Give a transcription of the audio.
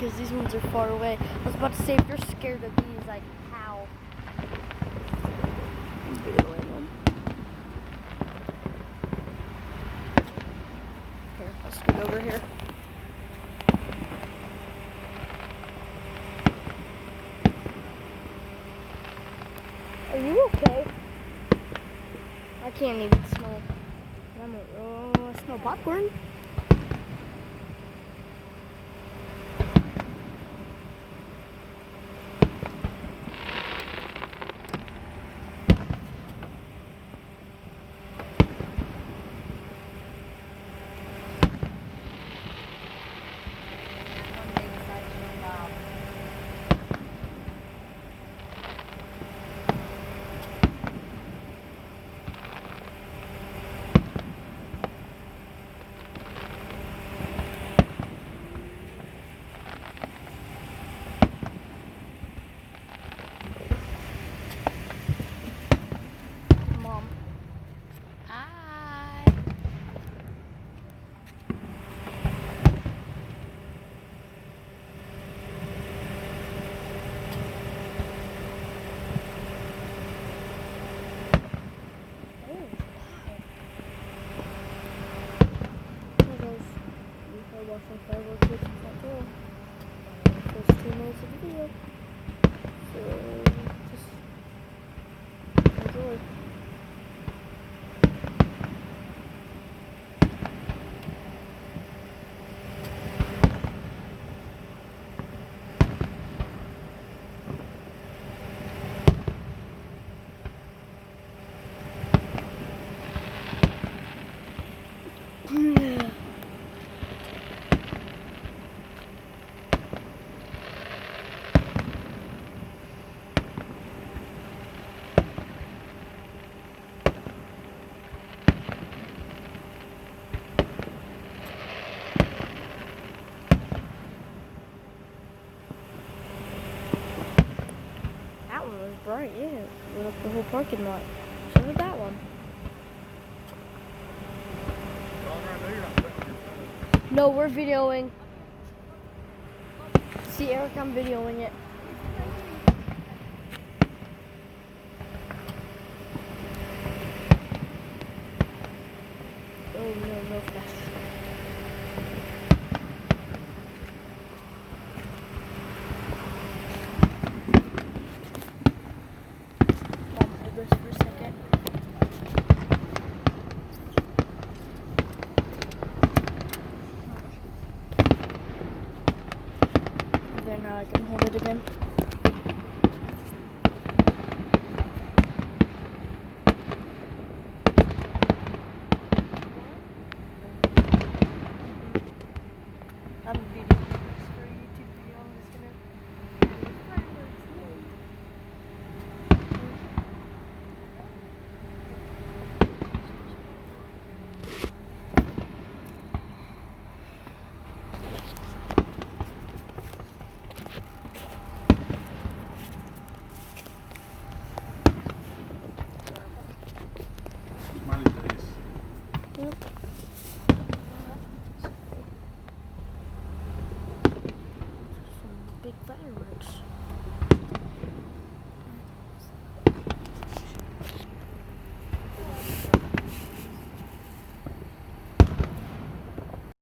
because these ones are far away. I was about to say, if you're scared of these, like, how? I'm videoing them. Here, I'll scoot over here. Are you okay? I can't even smell. I smell popcorn. Mom. Hi. Watching fireworks with Central. First 2 minutes of the video. So just enjoy. That one was bright, yeah. Lit up the whole parking lot. So did that one. No, we're videoing. See, Eric, I'm videoing it. Oh, no flash. Mom, hold this for a second. Then I can hold it again. I'm videoing this for a YouTube video. I'm just gonna add the fireworks in. Smiley face. Yep. Some big fireworks.